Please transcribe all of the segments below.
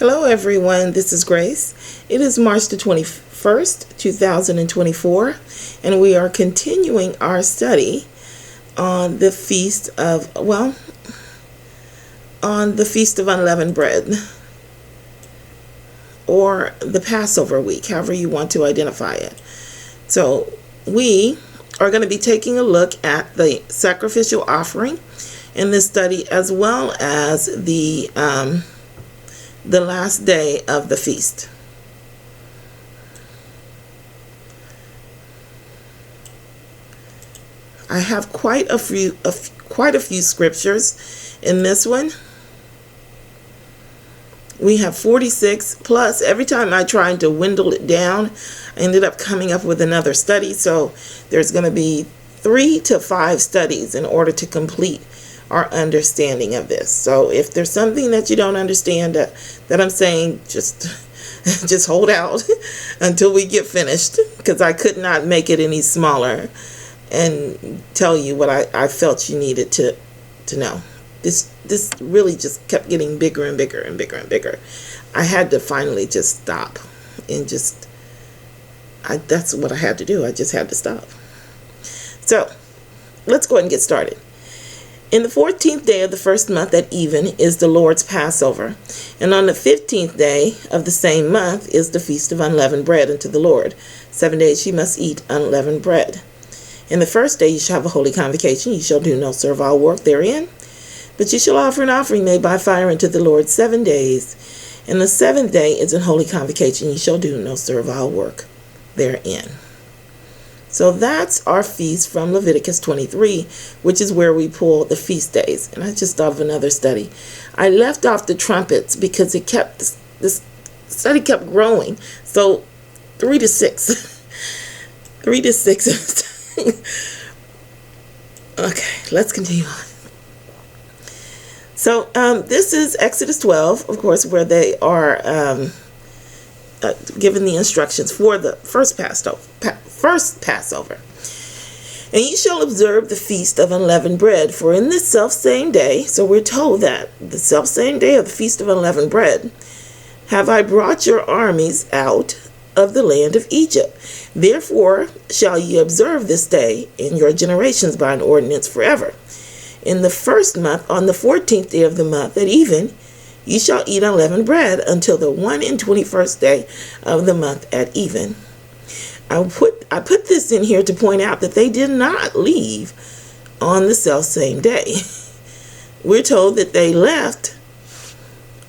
Hello everyone, this is Grace. It is March the 21st, 2024, and we are continuing our study on the Feast of Unleavened Bread, or the Passover week, however you want to identify it. So we are going to be taking a look at the sacrificial offering in this study, as well as the last day of the feast. I have quite a few scriptures in this one. We have 46 plus. Every time I tried to dwindle it down, I ended up coming up with another study. So there's going to be 3 to 5 studies in order to complete our understanding of this. So if there's something that you don't understand that I'm saying, just hold out until we get finished, because I could not make it any smaller and tell you what I felt you needed to know. This really just kept getting bigger and bigger and bigger and bigger. I had to finally just stop and that's what I had to do. I just had to stop. So let's go ahead and get started. In the 14th day of the first month at even is the Lord's Passover, and on the 15th day of the same month is the Feast of Unleavened Bread unto the Lord. 7 days ye must eat unleavened bread. In the first day ye shall have a holy convocation, ye shall do no servile work therein, but ye shall offer an offering made by fire unto the Lord 7 days. And the 7th day is an holy convocation, ye shall do no servile work therein. So that's our feast from Leviticus 23, which is where we pull the feast days. And I just thought of another study. I left off the trumpets because this study kept growing. So 3 to 6. 3 to 6. Okay, let's continue on. So this is Exodus 12, of course, where they are given the instructions for the first Passover. And ye shall observe the feast of unleavened bread, for in this selfsame day, so we're told that the selfsame day of the feast of unleavened bread, have I brought your armies out of the land of Egypt. Therefore shall ye observe this day in your generations by an ordinance forever. In the first month, on the 14th day of the month at even, ye shall eat unleavened bread until the 21st day of the month at even. I put this in here to point out that they did not leave on the selfsame day. We're told that they left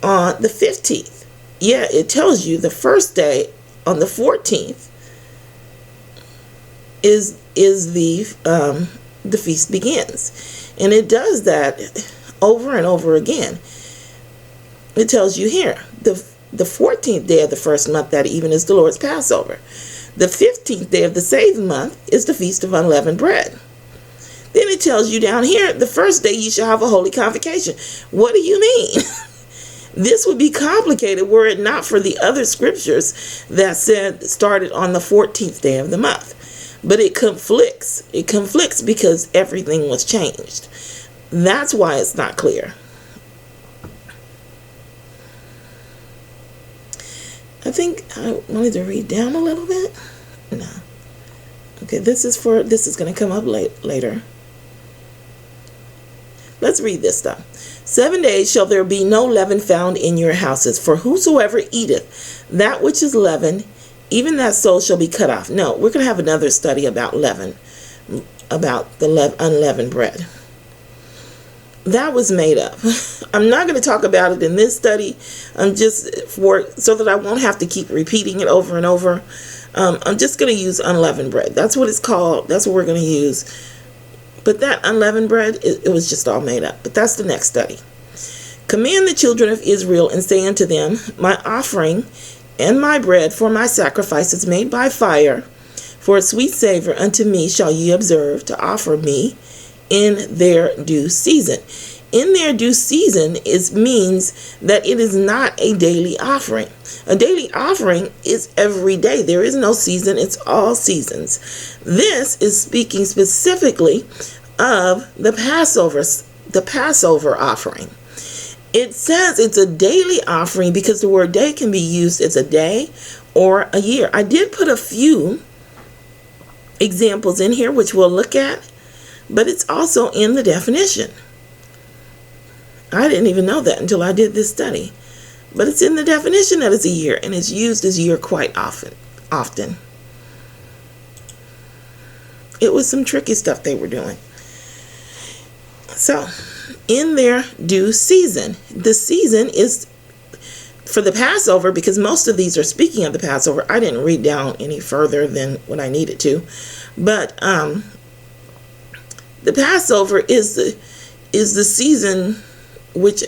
on the 15th. Yeah, it tells you the first day on the 14th is the feast begins. And it does that over and over again. It tells you here, the 14th day of the first month that even is the Lord's Passover. The 15th day of the same month is the Feast of Unleavened Bread. Then it tells you down here, the first day you shall have a holy convocation. What do you mean? This would be complicated were it not for the other scriptures that said started on the 14th day of the month. But it conflicts. It conflicts because everything was changed. That's why it's not clear. I think I wanted to read down a little bit. No. Okay, this is going to come up later. Let's read this stuff. 7 days shall there be no leaven found in your houses, for whosoever eateth that which is leavened, even that soul shall be cut off. No, we're going to have another study about leaven, about the unleavened bread. That was made up. I'm not going to talk about it in this study. I'm just so that I won't have to keep repeating it over and over. I'm just going to use unleavened bread. That's what it's called. That's what we're going to use. But that unleavened bread, it was just all made up. But that's the next study. Command the children of Israel and say unto them, my offering and my bread for my sacrifices made by fire, for a sweet savor unto me shall ye observe to offer me in their due season. In their due season means that it is not a daily offering. A daily offering is every day. There is no season. It's all seasons. This is speaking specifically of the Passover offering. It says it's a daily offering because the word day can be used as a day or a year. I did put a few examples in here, which we'll look at, but it's also in the definition. I didn't even know that until I did this study. But it's in the definition that it's a year, and it's used as a year quite often. It was some tricky stuff they were doing. So, in their due season. The season is for the Passover, because most of these are speaking of the Passover. I didn't read down any further than what I needed to. But the Passover is the season which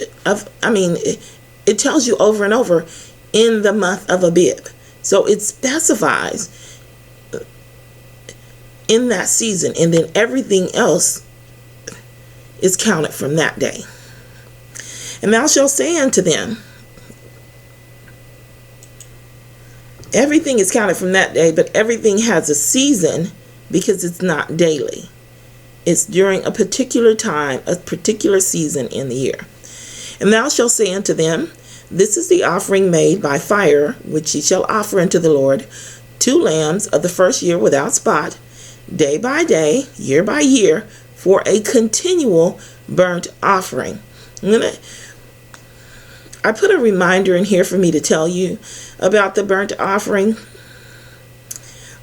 it tells you over and over in the month of Abib. So it specifies in that season, and then everything else is counted from that day. And thou shalt say unto them, everything is counted from that day, but everything has a season because it's not daily. It's during a particular time, a particular season in the year. And thou shalt say unto them, this is the offering made by fire, which ye shall offer unto the Lord, 2 lambs of the first year without spot, day by day, year by year, for a continual burnt offering. I put a reminder in here for me to tell you about the burnt offering.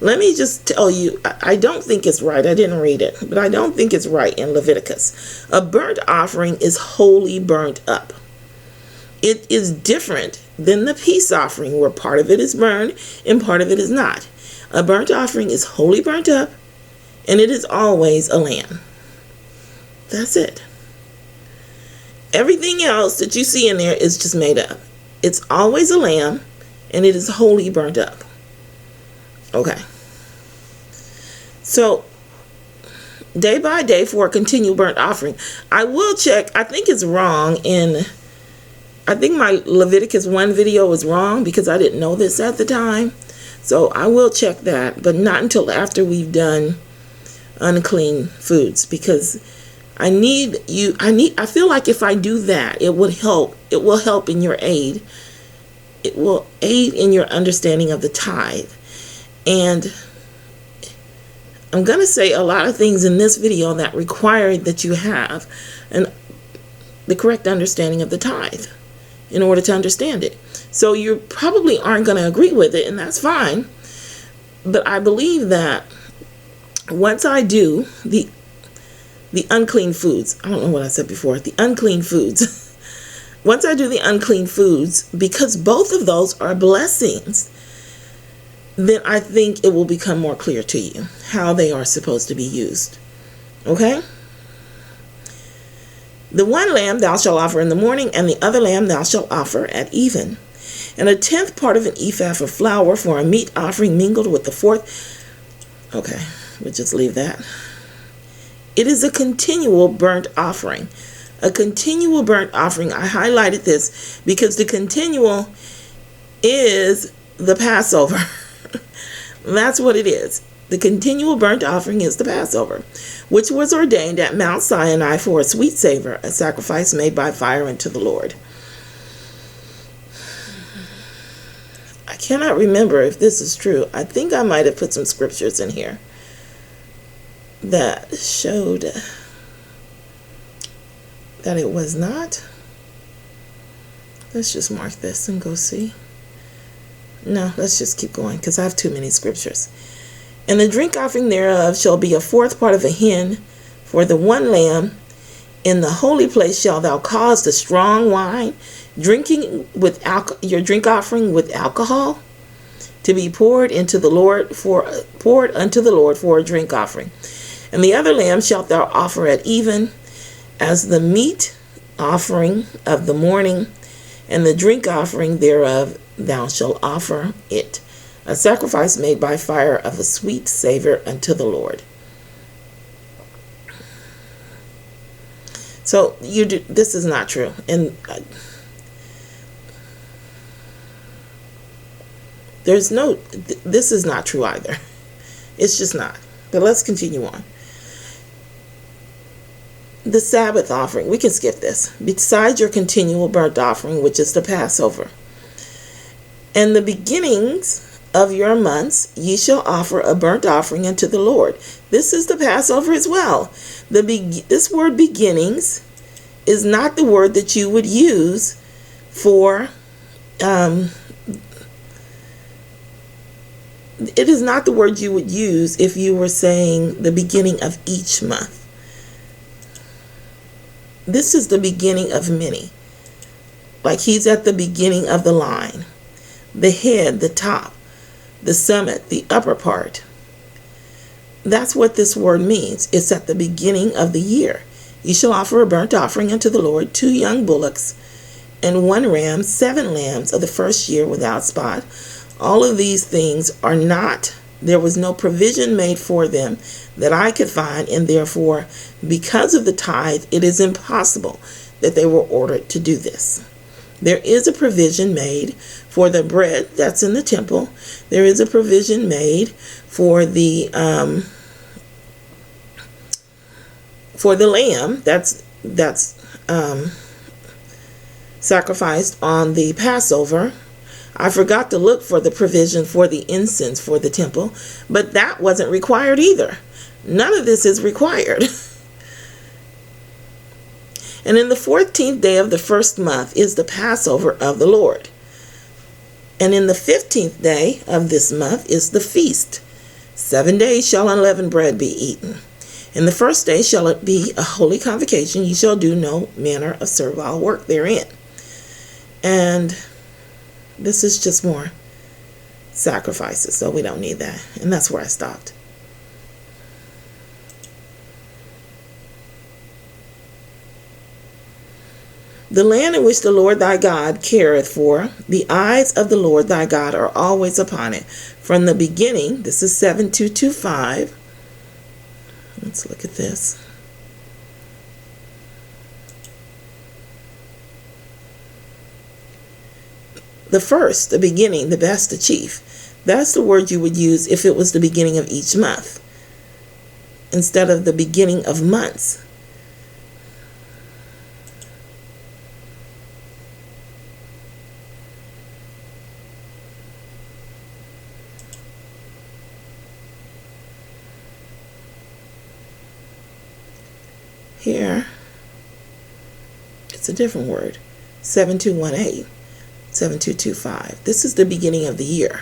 Let me just tell you, I don't think it's right. I didn't read it, but I don't think it's right in Leviticus. A burnt offering is wholly burnt up. It is different than the peace offering, where part of it is burned and part of it is not. A burnt offering is wholly burnt up, and it is always a lamb. That's it. Everything else that you see in there is just made up. It's always a lamb, and it is wholly burnt up. Okay. So, day by day for a continual burnt offering. I will check. I think it's wrong I think my Leviticus 1 video is wrong because I didn't know this at the time. So I will check that, but not until after we've done unclean foods, because I feel like if I do that, it will help in your aid. It will aid in your understanding of the tithe. And I'm going to say a lot of things in this video that require that you have the correct understanding of the tithe in order to understand it. So you probably aren't going to agree with it, and that's fine. But I believe that once I do the unclean foods, I don't know what I said before, the unclean foods. Once I do the unclean foods, because both of those are blessings, then I think it will become more clear to you how they are supposed to be used. Okay? The one lamb thou shalt offer in the morning, and the other lamb thou shalt offer at even. And 1/10 part of an ephah of flour for a meat offering mingled with the 4th. Okay, we'll just leave that. It is a continual burnt offering. A continual burnt offering. I highlighted this because the continual is the Passover. That's what it is. The continual burnt offering is the Passover, which was ordained at Mount Sinai for a sweet savor, a sacrifice made by fire unto the Lord. I cannot remember if this is true. I think I might have put some scriptures in here that showed that it was not. Let's just mark this and go see. No, let's just keep going because I have too many scriptures. And the drink offering thereof shall be 1/4 part of a hin for the one lamb. In the holy place shalt thou cause the strong wine, drinking with your drink offering with alcohol, to be poured unto the Lord for a drink offering. And the other lamb shalt thou offer at even, as the meat offering of the morning, and the drink offering thereof thou shalt offer it, a sacrifice made by fire of a sweet savor unto the Lord. So this is not true, and this is not true either. It's just not. But let's continue on. the Sabbath offering, we can skip this. Besides your continual burnt offering, which is the Passover. And the beginnings of your months, ye shall offer a burnt offering unto the Lord. This is the Passover as well. This word beginnings is not the word that you would use for, it is not the word you would use if you were saying the beginning of each month. This is the beginning of many. Like he's at the beginning of the line. The head, the top, the summit, the upper part. That's what this word means. It's at the beginning of the year. You shall offer a burnt offering unto the Lord, 2 young bullocks, and 1 ram, 7 lambs of the first year without spot. All of these things are not, there was no provision made for them that I could find, and therefore, because of the tithe, it is impossible that they were ordered to do this. There is a provision made for the bread that's in the temple. There is a provision made for the lamb that's sacrificed on the Passover. I forgot to look for the provision for the incense for the temple, but that wasn't required either. None of this is required. And in the 14th day of the first month is the Passover of the Lord. And in the 15th day of this month is the feast. 7 days shall unleavened bread be eaten. In the first day shall it be a holy convocation. Ye shall do no manner of servile work therein. And this is just more sacrifices, so we don't need that. And that's where I stopped. The land in which the Lord thy God careth for, the eyes of the Lord thy God are always upon it. From the beginning, this is 7225. Let's look at this. The first, the beginning, the best, the chief. That's the word you would use if it was the beginning of each month, instead of the beginning of months. Here, it's a different word, 7218, 7225. This is the beginning of the year.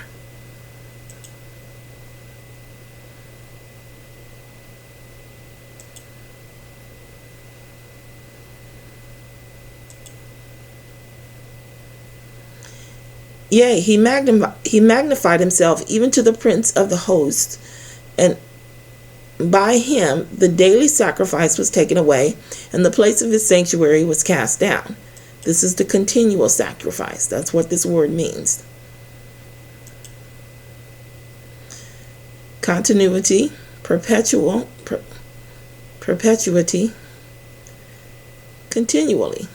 Yea, he magnified himself even to the prince of the host, and by him the daily sacrifice was taken away, and the place of his sanctuary was cast down. This is the continual sacrifice. That's what this word means. Continuity, perpetuity, continually.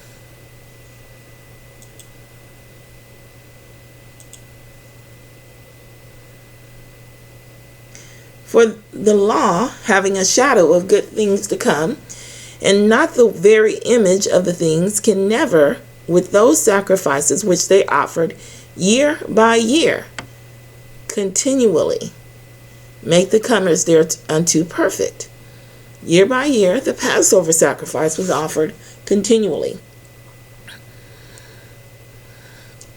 For the law, having a shadow of good things to come, and not the very image of the things, can never, with those sacrifices which they offered year by year, continually, make the comers thereunto perfect. Year by year, the Passover sacrifice was offered continually.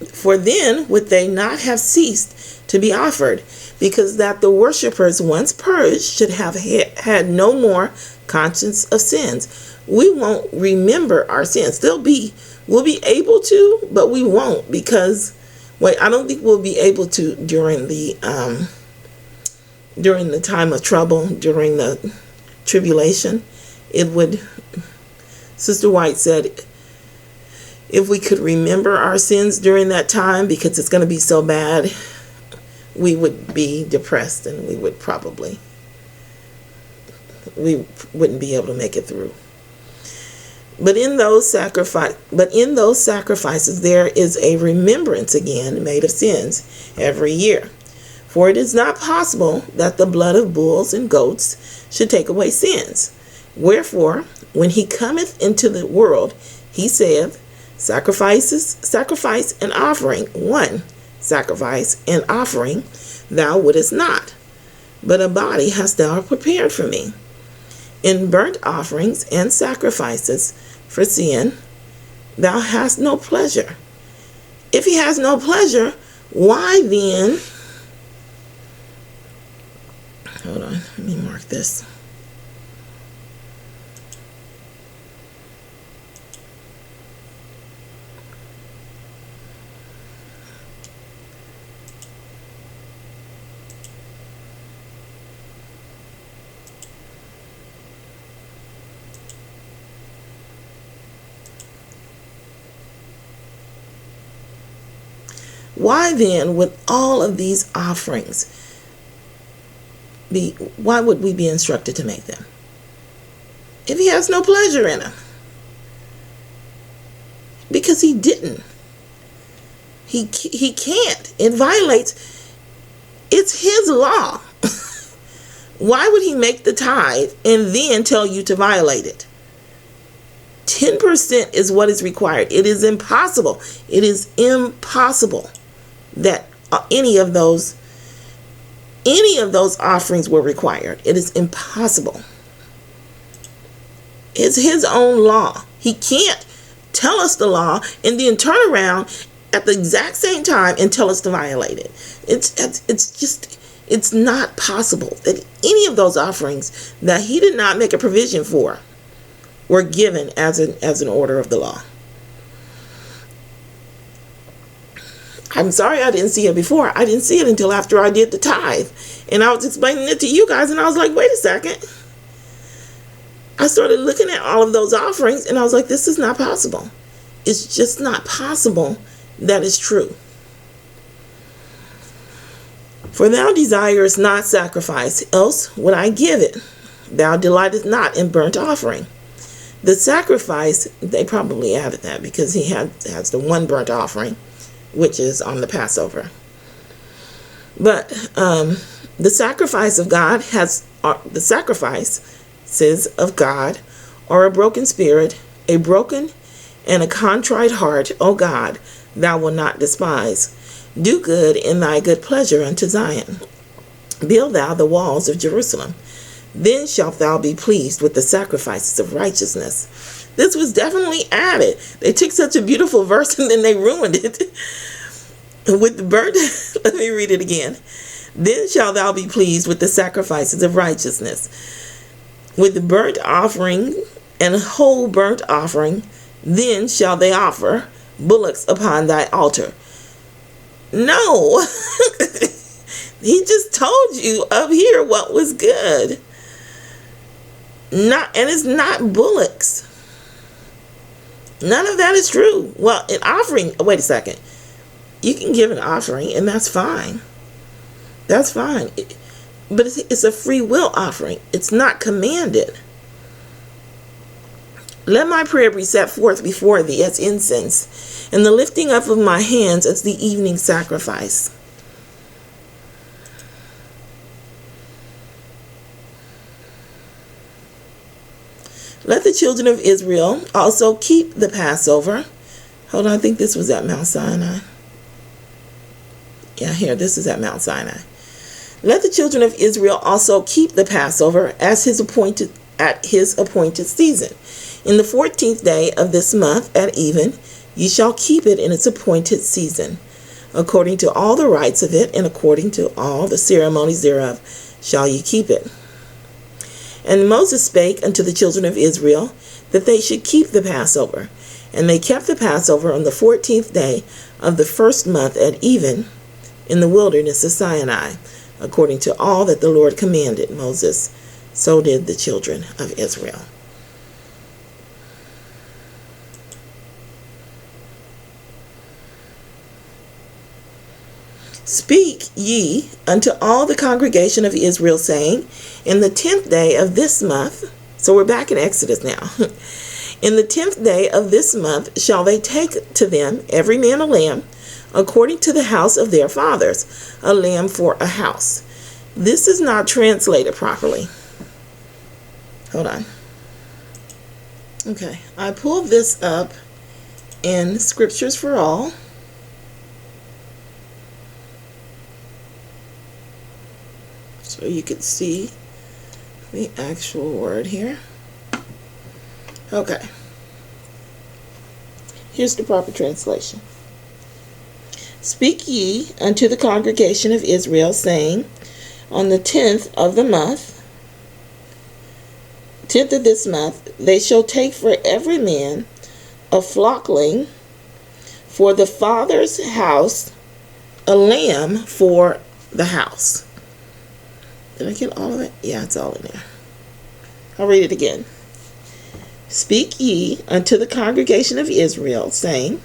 For then would they not have ceased to be offered, because that the worshippers, once purged, should have had no more conscience of sins. We won't remember our sins. We'll be able to, but we won't, because I don't think we'll be able to during the time of trouble, during the tribulation. Sister White said, if we could remember our sins during that time, because it's going to be so bad, we would be depressed, and we wouldn't be able to make it through. But in those sacrifices there is a remembrance again made of sins every year. For it is not possible that the blood of bulls and goats should take away sins. Wherefore when he cometh into the world, he saith, sacrifice and offering, one sacrifice and offering thou wouldest not, but a body hast thou prepared for me. In burnt offerings and sacrifices for sin thou hast no pleasure. If he has no pleasure, why then, hold on, let me mark this. Why then would all of these offerings why would we be instructed to make them if he has no pleasure in them? Because he didn't. He can't. It violates. It's his law. Why would he make the tithe and then tell you to violate it? 10% is what is required. It is impossible. It is impossible that any of those offerings were required. It is impossible. It's his own law. He can't tell us the law and then turn around at the exact same time and tell us to violate it. It's not possible that any of those offerings that he did not make a provision for were given as an order of the law. I'm sorry I didn't see it before. I didn't see it until after I did the tithe. And I was explaining it to you guys, and I was like, wait a second. I started looking at all of those offerings, and I was like, this is not possible. It's just not possible that is true. For thou desirest not sacrifice, else would I give it. Thou delightest not in burnt offering. The sacrifice, they probably added that because he has the one burnt offering, which is on the Passover. But the sacrifice of God the sacrifices of God are a broken spirit, a broken and a contrite heart, O God, thou wilt not despise. Do good in thy good pleasure unto Zion. Build thou the walls of Jerusalem. Then shalt thou be pleased with the sacrifices of righteousness. This was definitely added. They took such a beautiful verse and then they ruined it. With the burnt, let me read it again. Then shalt thou be pleased with the sacrifices of righteousness. With the burnt offering and whole burnt offering, then shall they offer bullocks upon thy altar. No. He just told you up here what was good. And it's not bullocks. None of that is true. Well, an offering, wait a second. You can give an offering and that's fine. That's fine. But it's a free will offering. It's not commanded. Let my prayer be set forth before thee as incense, and the lifting up of my hands as the evening sacrifice. Let the children of Israel also keep the Passover. Hold on, I think this was at Mount Sinai. Yeah, here, this is at Mount Sinai. Let the children of Israel also keep the Passover at his appointed season. In the 14th day of this month at even, ye shall keep it in its appointed season. According to all the rites of it, and according to all the ceremonies thereof, shall ye keep it. And Moses spake unto the children of Israel that they should keep the Passover. And they kept the Passover on the 14th day of the first month at even in the wilderness of Sinai, according to all that the Lord commanded Moses. So did the children of Israel. Speak ye unto all the congregation of Israel, saying, in the 10th day of this month, so we're back in Exodus now, in the 10th day of this month shall they take to them every man a lamb, according to the house of their fathers, a lamb for a house. This is not translated properly. Hold on. Okay, I pulled this up in Scriptures for All. So you can see the actual word here. Okay. Here's the proper translation. Speak ye unto the congregation of Israel, saying, on the 10th of the month, 10th of this month, they shall take for every man a flockling for the father's house, a lamb for the house. Did I get all of it? Yeah, it's all in there. I'll read it again. Speak ye unto the congregation of Israel, saying,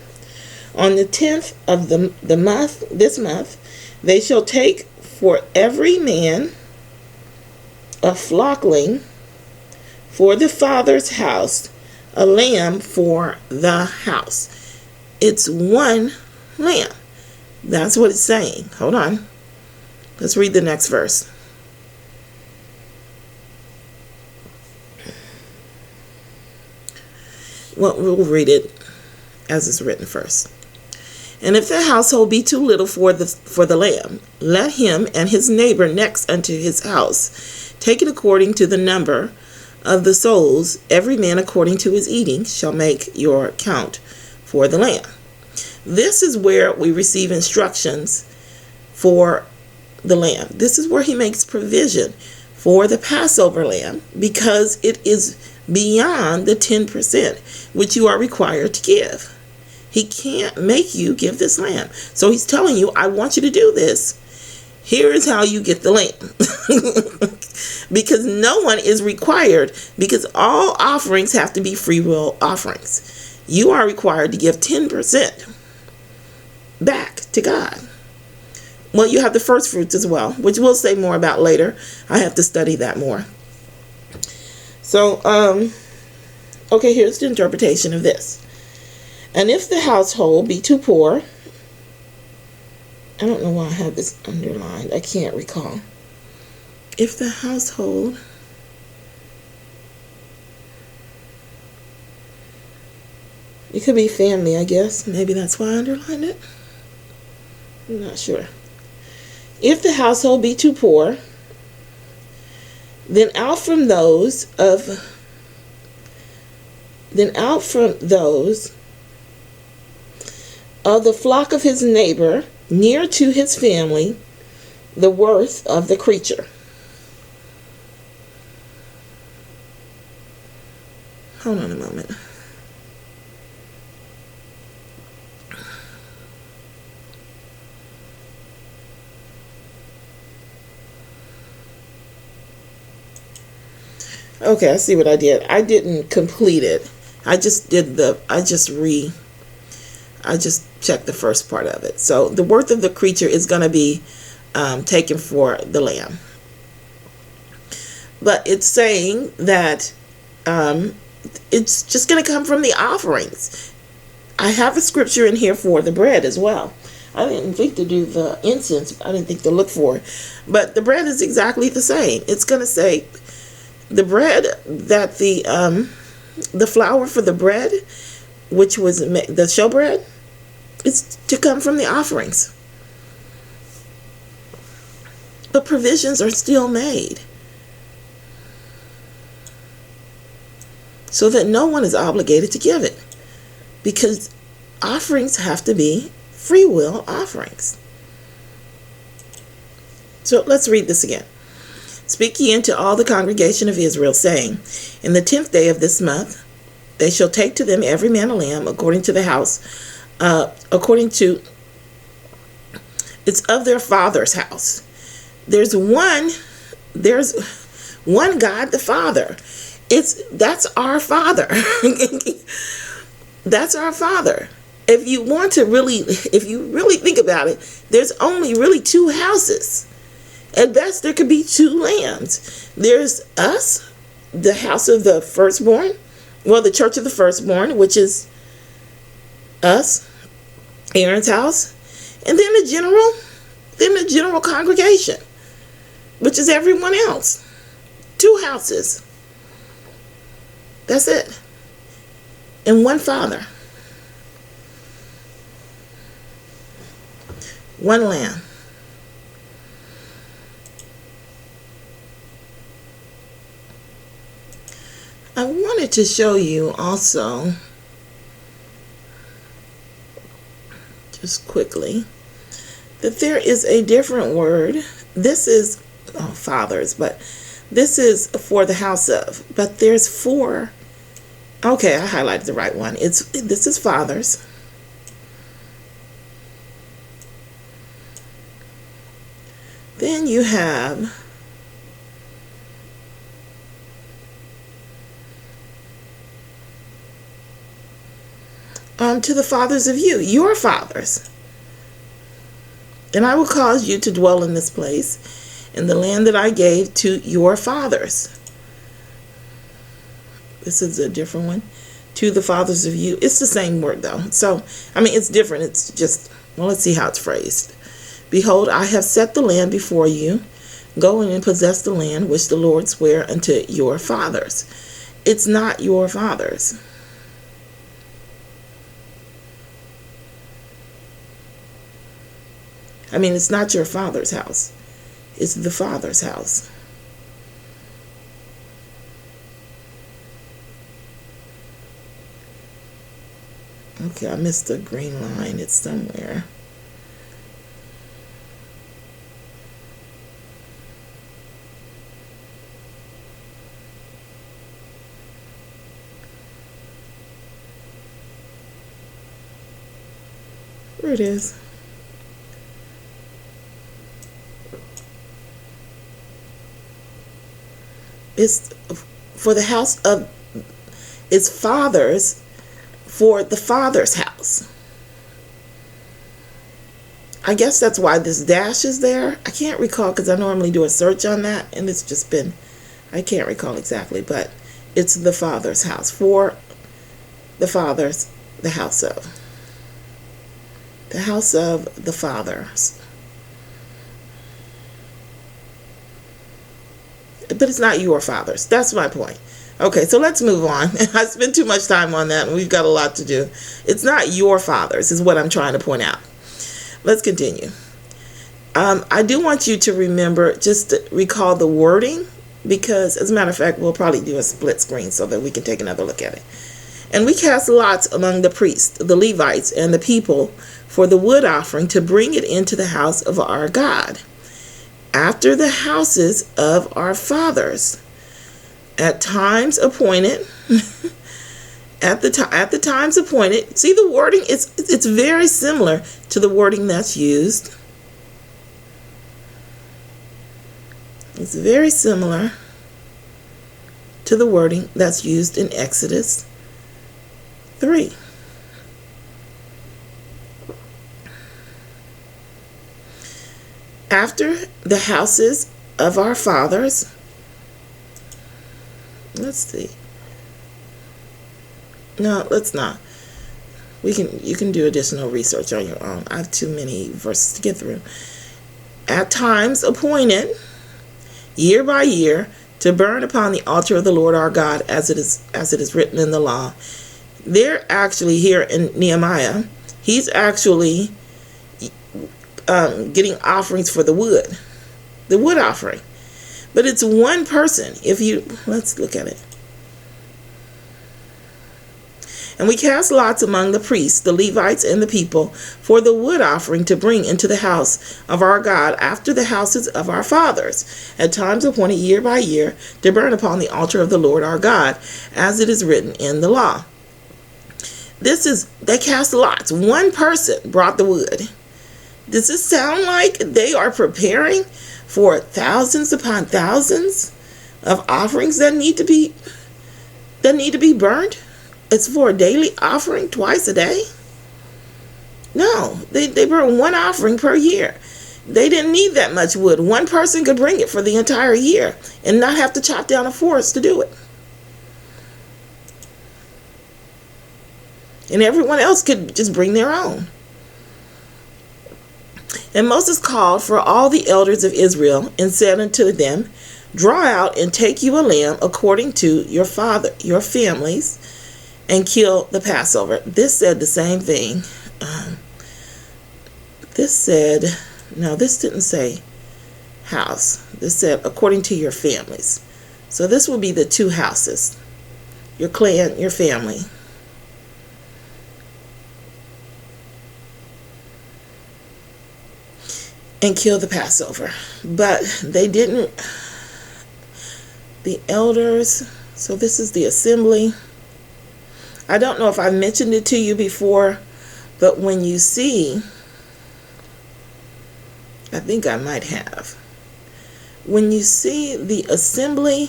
on the 10th of the month, this month, they shall take for every man a flockling for the father's house, a lamb for the house. It's one lamb. That's what it's saying. Hold on. Let's read the next verse. Well, we'll read it as it's written first. And if the household be too little for the lamb, let him and his neighbor next unto his house take it according to the number of the souls. Every man according to his eating shall make your count for the lamb. This is where we receive instructions for the lamb. This is where he makes provision for the Passover lamb, because it is beyond the 10% which you are required to give. He can't make you give this lamb. So he's telling you, I want you to do this. Here is how you get the lamb. Because no one is required, because all offerings have to be free will offerings. You are required to give 10% back to God. Well, you have the first fruits as well, which we'll say more about later. I have to study that more. So, okay, here's the interpretation of this. And if the household be too poor, I don't know why I have this underlined. I can't recall. If the household it could be family, I guess. Maybe that's why I underlined it. I'm not sure. If the household be too poor, then out from those of the flock of his neighbor, near to his family, the worth of the creature. Hold on a moment. Okay, I see what I did. I didn't complete it. I just checked the first part of it. So the worth of the creature is going to be taken for the lamb. But it's saying that it's just going to come from the offerings. I have a scripture in here for the bread as well. I didn't think to do the incense. I didn't think to look for it. But the bread is exactly the same. It's going to say the bread that the flour for the bread, which was the showbread, it's to come from the offerings. But provisions are still made so that no one is obligated to give it, because offerings have to be free will offerings. So let's read this again. Speak ye unto all the congregation of Israel, saying, in the 10th day of this month, they shall take to them every man a lamb according to the house, according to it's of their father's house. There's one God the Father. That's our Father. That's our Father. If you really think about it, there's only really two houses. At best, there could be two lambs. There's us, the house of the firstborn, well, the church of the firstborn, which is us, Aaron's house, and then the general congregation, which is everyone else. Two houses. That's it. and one Father. One lamb. I wanted to show you also, just quickly, that there is a different word. This is fathers, but this is for the house of. But there's four. Okay, I highlighted the right one. This is fathers. Then you have to the fathers of you, your fathers. And I will cause you to dwell in this place, in the land that I gave to your fathers. This is a different one. To the fathers of you. It's the same word though. So, I mean, it's different. It's just, well, let's see how it's phrased. Behold, I have set the land before you. Go in and possess the land which the Lord sware unto your fathers. It's not your fathers. I mean, it's not your father's house. It's the Father's house. Okay, I missed the green line. It's somewhere. Where it is. It's for the house of its fathers, for the Father's house. I guess that's why this dash is there. I can't recall because I normally do a search on that, and it's just been, I can't recall exactly, but it's the Father's house. For the fathers, the house of. The house of the fathers. But it's not your fathers. That's my point. Okay, so let's move on. I spent too much time on that, and we've got a lot to do. It's not your fathers, is what I'm trying to point out. Let's continue. I do want you to remember, just to recall the wording, because as a matter of fact, we'll probably do a split screen so that we can take another look at it. And we cast lots among the priests, the Levites, and the people for the wood offering to bring it into the house of our God, after the houses of our fathers, at times appointed. At the times appointed. See the wording? It's very similar to the wording that's used. It's very similar to the wording that's used in Exodus 3. After the houses of our fathers. Let's see. No, let's not. You can do additional research on your own. I have too many verses to get through. At times appointed, year by year, to burn upon the altar of the Lord our God, as it is written in the law. They're actually here in Nehemiah. He's actually getting offerings for the wood offering. But it's one person. Let's look at it. And we cast lots among the priests, the Levites, and the people for the wood offering to bring into the house of our God after the houses of our fathers, at times appointed year by year, to burn upon the altar of the Lord our God, as it is written in the law. They cast lots. One person brought the wood. Does this sound like they are preparing for thousands upon thousands of offerings that need to be burned? It's for a daily offering twice a day? No, they burn one offering per year. They didn't need that much wood. One person could bring it for the entire year and not have to chop down a forest to do it. And everyone else could just bring their own. And Moses called for all the elders of Israel and said unto them, Draw out and take you a lamb according to your families, and kill the Passover. This said the same thing. This said, no, this didn't say house. This said according to your families. So this will be the two houses, your clan, your family. And kill the Passover. But they didn't, the elders, so this is the assembly. I don't know if I mentioned it to you before, but when you see, I think I might have, when you see the assembly,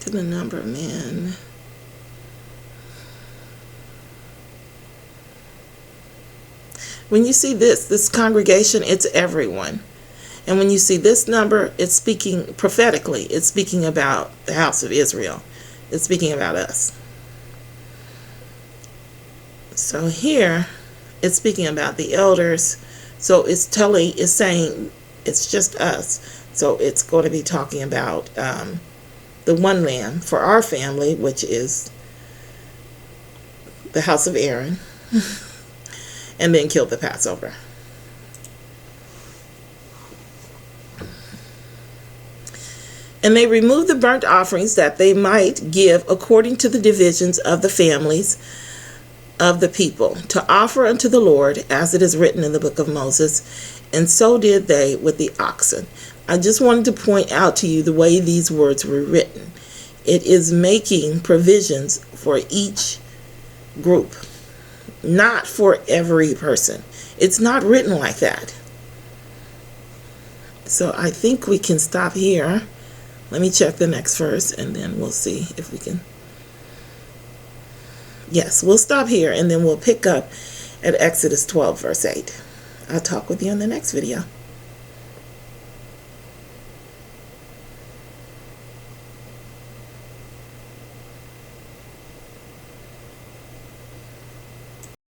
to the number of men, when you see this congregation, it's everyone. And when you see this number, it's speaking prophetically. It's speaking about the house of Israel. It's speaking about us. So here, it's speaking about the elders. So it's saying it's just us. So it's going to be talking about the one lamb for our family, which is the house of Aaron. And then kill the Passover. And they removed the burnt offerings that they might give according to the divisions of the families of the people, to offer unto the Lord, as it is written in the book of Moses. And so did they with the oxen. I just wanted to point out to you the way these words were written. It is making provisions for each group, not for every person. It's not written like that. So I think we can stop here. Let me check the next verse and then we'll see if we can. Yes, we'll stop here and then we'll pick up at Exodus 12 verse 8. I'll talk with you in the next video.